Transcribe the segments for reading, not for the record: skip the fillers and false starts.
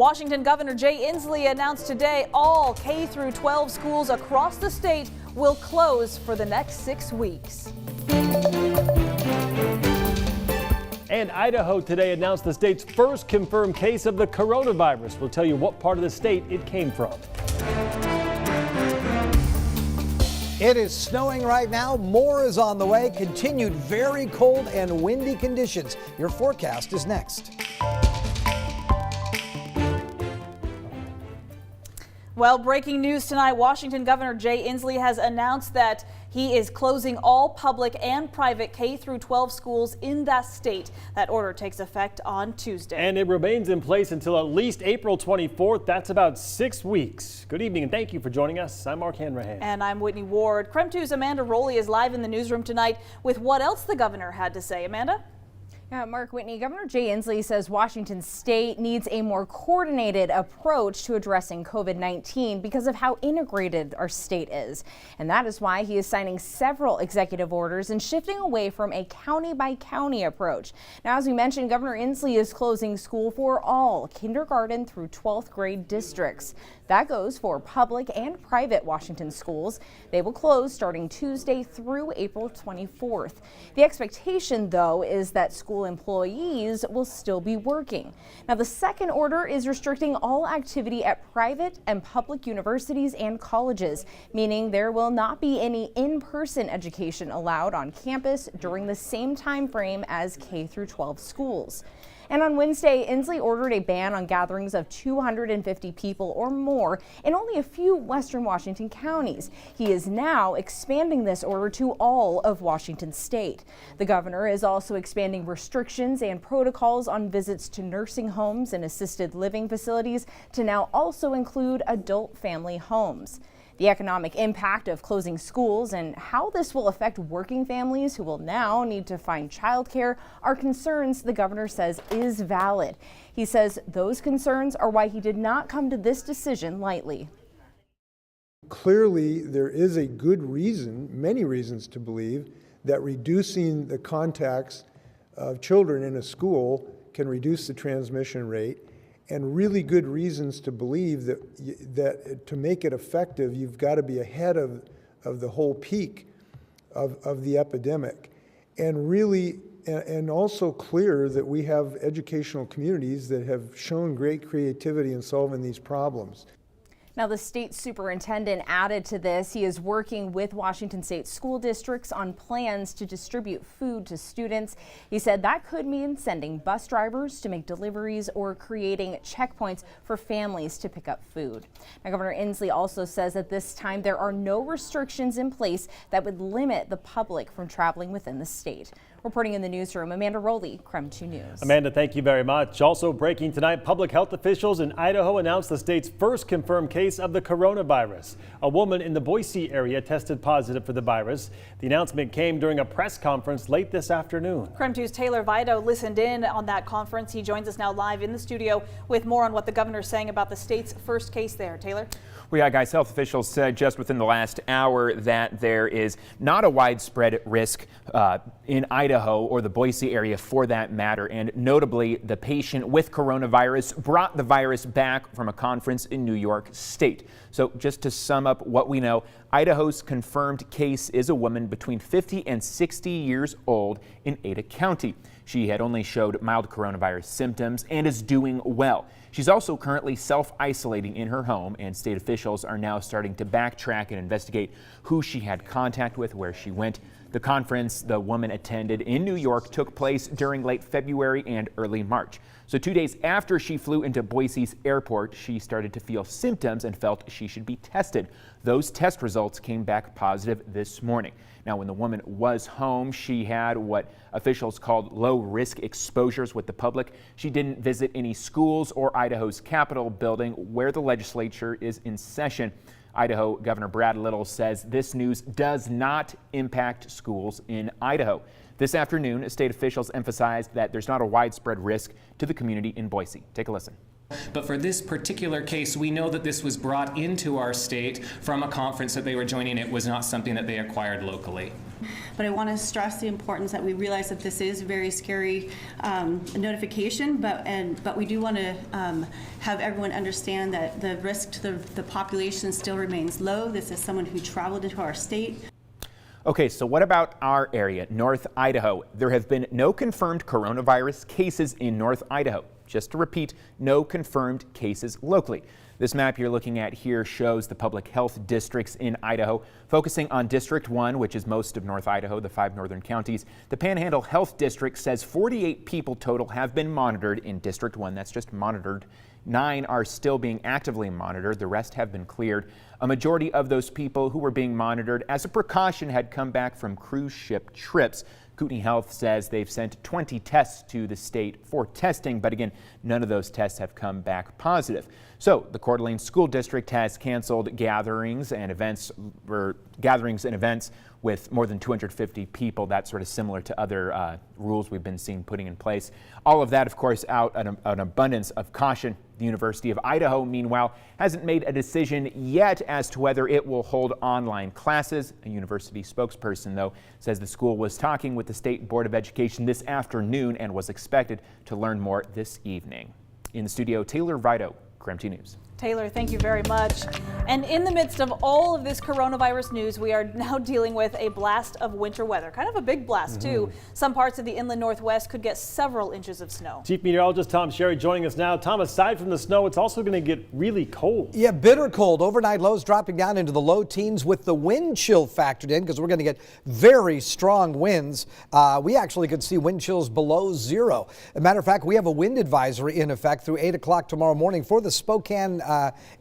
Washington Governor Jay Inslee announced today all K-12 schools across the state will close for the next 6 weeks. And Idaho today announced the state's first confirmed case of the coronavirus. We'll tell you what part of the state it came from. It is snowing right now. More is on the way. Continued very cold and windy conditions. Your forecast is next. Well, breaking news tonight, Washington Governor Jay Inslee has announced that he is closing all public and private K-12 schools in that state. That order takes effect on Tuesday. And it remains in place until at least April 24th. That's about 6 weeks. Good evening and thank you for joining us. I'm Mark Hanrahan. And I'm Whitney Ward. KREM 2's Amanda Rowley is live in the newsroom tonight with what else the governor had to say. Amanda? Yeah, Mark, Whitney, Governor Jay Inslee says Washington state needs a more coordinated approach to addressing COVID-19 because of how integrated our state is. And that is why he is signing several executive orders and shifting away from a county by county approach. Now, as we mentioned, Governor Inslee is closing school for all kindergarten through 12th grade districts. That goes for public and private Washington schools. They will close starting Tuesday through April 24th. The expectation, though, is that school employees will still be working. Now, the second order is restricting all activity at private and public universities and colleges, meaning there will not be any in-person education allowed on campus during the same time frame as K-12 schools. And on Wednesday, Inslee ordered a ban on gatherings of 250 people or more in only a few western Washington counties. He is now expanding this order to all of Washington state. The governor is also expanding restrictions and protocols on visits to nursing homes and assisted living facilities to now also include adult family homes. The economic impact of closing schools and how this will affect working families who will now need to find childcare are concerns the governor says is valid. He says those concerns are why he did not come to this decision lightly. Clearly, there is a good reason, many reasons to believe that reducing the contacts of children in a school can reduce the transmission rate. And really good reasons to believe that to make it effective, you've got to be ahead of the whole peak of the epidemic. And really, and also clear that we have educational communities that have shown great creativity in solving these problems. Now, the state superintendent added to this, he is working with Washington state school districts on plans to distribute food to students. He said that could mean sending bus drivers to make deliveries or creating checkpoints for families to pick up food. Now, Governor Inslee also says at this time there are no restrictions in place that would limit the public from traveling within the state. Reporting in the newsroom, Amanda Rowley, KREM 2 News. Amanda, thank you very much. Also breaking tonight, public health officials in Idaho announced the state's first confirmed case of the coronavirus. A woman in the Boise area tested positive for the virus. The announcement came during a press conference late this afternoon. KREM 2's Taylor Vito listened in on that conference. He joins us now live in the studio with more on what the governor is saying about the state's first case there. Taylor? Well, yeah, guys, health officials said just within the last hour that there is not a widespread risk in Idaho or the Boise area for that matter. And notably, the patient with coronavirus brought the virus back from a conference in New York State. So just to sum up what we know, Idaho's confirmed case is a woman between 50 and 60 years old in Ada County. She had only showed mild coronavirus symptoms and is doing well. She's also currently self-isolating in her home, and state officials are now starting to backtrack and investigate who she had contact with, where she went. The conference the woman attended in New York took place during late February and early March. So 2 days after she flew into Boise's airport, she started to feel symptoms and felt she should be tested. Those test results came back positive this morning. Now, when the woman was home, she had what officials called low-risk exposures with the public. She didn't visit any schools or Idaho's Capitol building where the legislature is in session. Idaho Governor Brad Little says this news does not impact schools in Idaho. This afternoon, state officials emphasized that there's not a widespread risk to the community in Boise. Take a listen. But for this particular case, we know that this was brought into our state from a conference that they were joining. It was not something that they acquired locally. But I want to stress the importance that we realize that this is a very scary notification, but we do want to have everyone understand that the risk to the population still remains low. This is someone who traveled into our state. Okay, so what about our area, North Idaho? There have been no confirmed coronavirus cases in North Idaho. Just to repeat, no confirmed cases locally. This map you're looking at here shows the public health districts in Idaho, focusing on District 1, which is most of North Idaho, the 5 northern counties. The Panhandle Health District says 48 people total have been monitored in District 1. That's just monitored. 9 are still being actively monitored. The rest have been cleared. A majority of those people who were being monitored as a precaution had come back from cruise ship trips. Kootenai Health says they've sent 20 tests to the state for testing, but again, none of those tests have come back positive. So the Coeur d'Alene School District has canceled gatherings and events with more than 250 people. That's sort of similar to other rules we've been seeing putting in place. All of that, of course, out an abundance of caution. The University of Idaho, meanwhile, hasn't made a decision yet as to whether it will hold online classes. A university spokesperson, though, says the school was talking with the State Board of Education this afternoon and was expected to learn more this evening. In the studio, Taylor Vido, KREM 2 News. Taylor, thank you very much. And in the midst of all of this coronavirus news, we are now dealing with a blast of winter weather. Kind of a big blast, too. Some parts of the inland Northwest could get several inches of snow. Chief Meteorologist Tom Sherry joining us now. Tom, aside from the snow, it's also going to get really cold. Yeah, bitter cold. Overnight lows dropping down into the low teens with the wind chill factored in because we're going to get very strong winds. We actually could see wind chills below 0. As a matter of fact, we have a wind advisory in effect through 8 o'clock tomorrow morning for the Spokane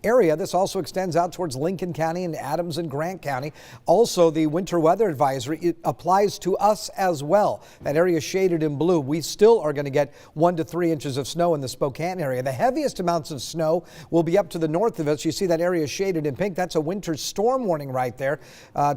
area. This also extends out towards Lincoln County and Adams and Grant County. Also, the winter weather advisory, it applies to us as well. That area is shaded in blue. We still are going to get 1 to 3 inches of snow in the Spokane area. The heaviest amounts of snow will be up to the north of us. You see that area shaded in pink. That's a winter storm warning right there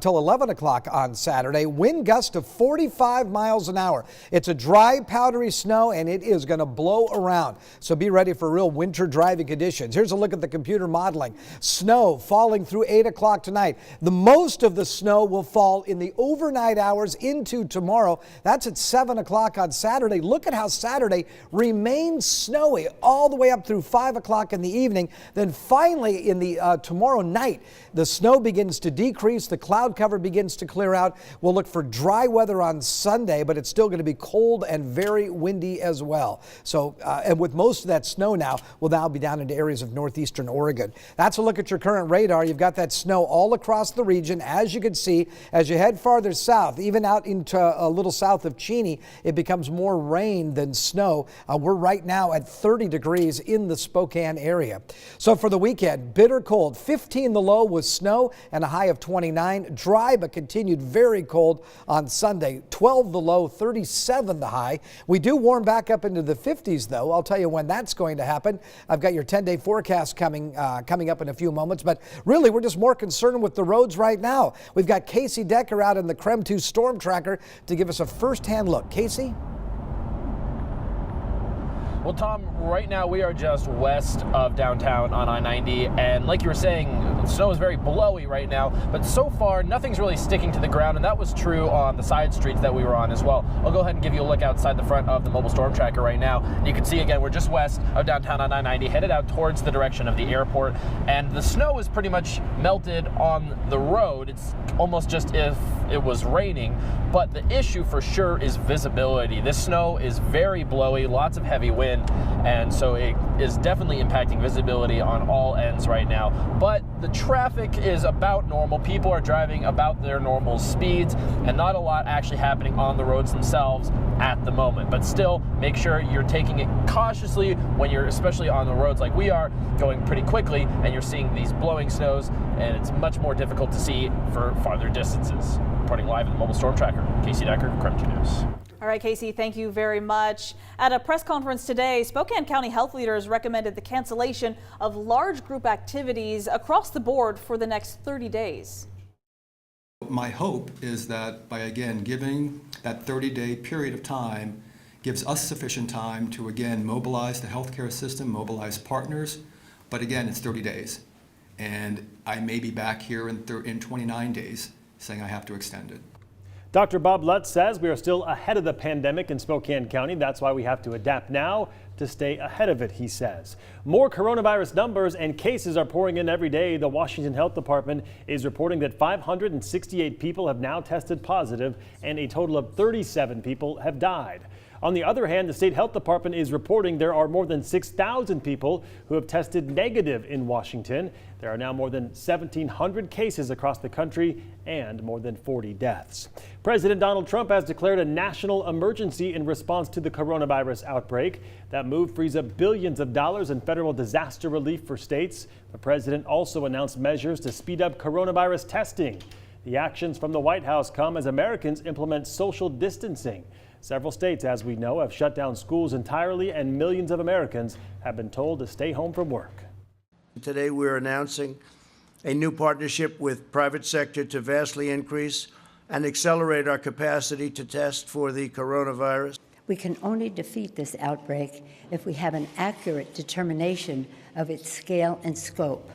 till 11 o'clock on Saturday. Wind gust of 45 miles an hour. It's a dry, powdery snow, and it is going to blow around. So be ready for real winter driving conditions. Here's a look at the computer modeling. Snow falling through 8 o'clock tonight. The most of the snow will fall in the overnight hours into tomorrow. That's at 7 o'clock on Saturday. Look at how Saturday remains snowy all the way up through 5 o'clock in the evening. Then finally in the tomorrow night, the snow begins to decrease. The cloud cover begins to clear out. We'll look for dry weather on Sunday, but it's still going to be cold and very windy as well. So, and with most of that snow now, will now be down into areas of northeastern Oregon. That's a look at your current radar. You've got that snow all across the region. As you can see, as you head farther south, even out into a little south of Cheney, it becomes more rain than snow. We're right now at 30 degrees in the Spokane area. So for the weekend, bitter cold, 15 the low with snow and a high of 29. Dry but continued very cold on Sunday, 12 the low, 37 the high. We do warm back up into the 50s though. I'll tell you when that's going to happen. I've got your 10-day forecast coming up in a few moments, but really we're just more concerned with the roads right now. We've got Casey Decker out in the KREM 2 Storm Tracker to give us a first-hand look. Casey? Well, Tom, right now we are just west of downtown on I-90, and like you were saying, snow is very blowy right now, but so far nothing's really sticking to the ground, and that was true on the side streets that we were on as well. I'll go ahead and give you a look outside the front of the mobile storm tracker right now. You can see again, we're just west of downtown on I-90, headed out towards the direction of the airport, and the snow is pretty much melted on the road. It's almost just if it was raining, but the issue for sure is visibility. This snow is very blowy, lots of heavy wind, and so it is definitely impacting visibility on all ends right now. But the traffic is about normal. People are driving about their normal speeds, and not a lot actually happening on the roads themselves at the moment. But still, make sure you're taking it cautiously when you're especially on the roads like we are, going pretty quickly, and you're seeing these blowing snows, and it's much more difficult to see for farther distances. Reporting live in the mobile storm tracker, Casey Decker, KREM 2 News. All right, Casey, thank you very much. At a press conference today, Spokane County health leaders recommended the cancellation of large group activities across the board for the next 30 days. My hope is that by, again, giving that 30-day period of time, gives us sufficient time to, again, mobilize the healthcare system, mobilize partners. But again, it's 30 days. And I may be back here in 29 days saying I have to extend it. Dr. Bob Lutz says we are still ahead of the pandemic in Spokane County. That's why we have to adapt now to stay ahead of it, he says. More coronavirus numbers and cases are pouring in every day. The Washington Health Department is reporting that 568 people have now tested positive and a total of 37 people have died. On the other hand, the state health department is reporting there are more than 6,000 people who have tested negative in Washington. There are now more than 1,700 cases across the country and more than 40 deaths. President Donald Trump has declared a national emergency in response to the coronavirus outbreak. That move frees up billions of dollars in federal disaster relief for states. The president also announced measures to speed up coronavirus testing. The actions from the White House come as Americans implement social distancing. Several states, as we know, have shut down schools entirely, and millions of Americans have been told to stay home from work. Today we're announcing a new partnership with private sector to vastly increase and accelerate our capacity to test for the coronavirus. We can only defeat this outbreak if we have an accurate determination of its scale and scope.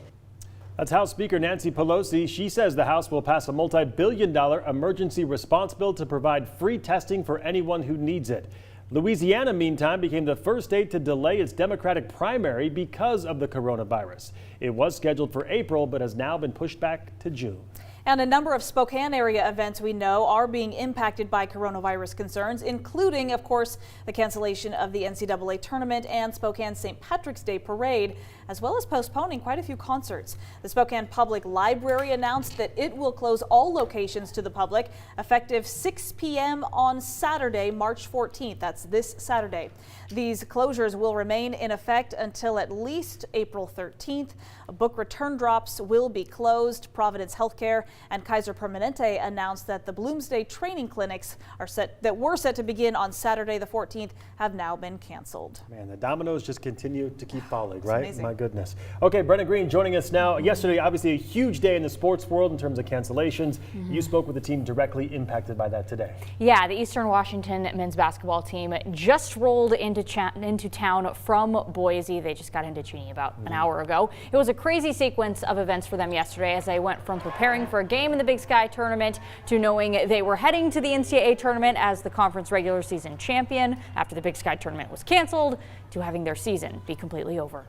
That's House Speaker Nancy Pelosi. She says the House will pass a multi-billion-dollar emergency response bill to provide free testing for anyone who needs it. Louisiana, meantime, became the first state to delay its Democratic primary because of the coronavirus. It was scheduled for April, but has now been pushed back to June. And a number of Spokane area events we know are being impacted by coronavirus concerns, including, of course, the cancellation of the NCAA tournament and Spokane St. Patrick's Day parade, as well as postponing quite a few concerts. The Spokane Public Library announced that it will close all locations to the public effective 6 p.m. on Saturday, March 14th. That's this Saturday. These closures will remain in effect until at least April 13th. Book return drops will be closed. Providence Healthcare and Kaiser Permanente announced that the Bloomsday training clinics that were set to begin on Saturday the 14th have now been canceled. Man, the dominoes just continue to keep falling, right? Amazing. My goodness. Okay, Brenna Green joining us now. Yesterday, obviously a huge day in the sports world in terms of cancellations. You spoke with the team directly impacted by that today. Yeah, the Eastern Washington men's basketball team just rolled into town from Boise. They just got into Cheney about an hour ago. It was a crazy sequence of events for them yesterday as they went from preparing for a game in the Big Sky tournament to knowing they were heading to the NCAA tournament as the conference regular season champion after the Big Sky tournament was canceled to having their season be completely over.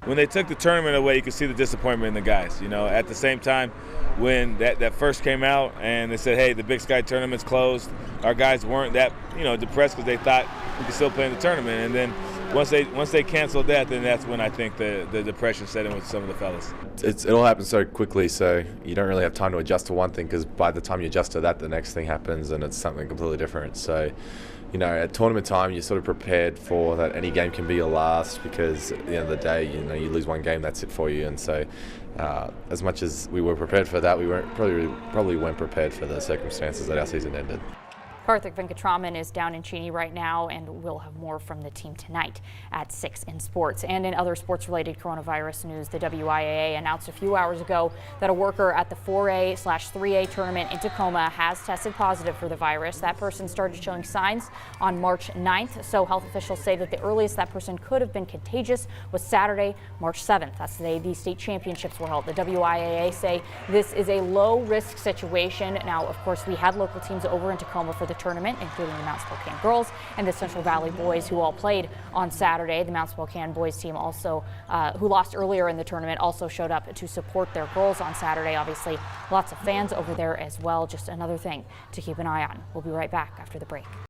When they took the tournament away, you could see the disappointment in the guys. You know, at the same time, when that first came out and they said, hey, the Big Sky tournament's closed, our guys weren't that, depressed because they thought we could still play in the tournament. And then once they canceled that, then that's when I think the depression set in with some of the fellas. It all happens so quickly, so you don't really have time to adjust to one thing, because by the time you adjust to that, the next thing happens and it's something completely different. So, at tournament time, you're sort of prepared for that any game can be your last, because at the end of the day, you lose one game, that's it for you. And so as much as we were prepared for that, we probably weren't prepared for the circumstances that our season ended. Karthik Venkatraman is down in Cheney right now, and we'll have more from the team tonight at 6 in sports. And in other sports-related coronavirus news, the WIAA announced a few hours ago that a worker at the 4A/3A tournament in Tacoma has tested positive for the virus. That person started showing signs on March 9th, so health officials say that the earliest that person could have been contagious was Saturday, March 7th. That's the day the state championships were held. The WIAA say this is a low-risk situation. Now, of course, we had local teams over in Tacoma for the tournament, including the Mount Spokane girls and the Central Valley boys, who all played on Saturday. The Mount Spokane boys team also, who lost earlier in the tournament, also showed up to support their girls on Saturday. Obviously, lots of fans over there as well. Just another thing to keep an eye on. We'll be right back after the break.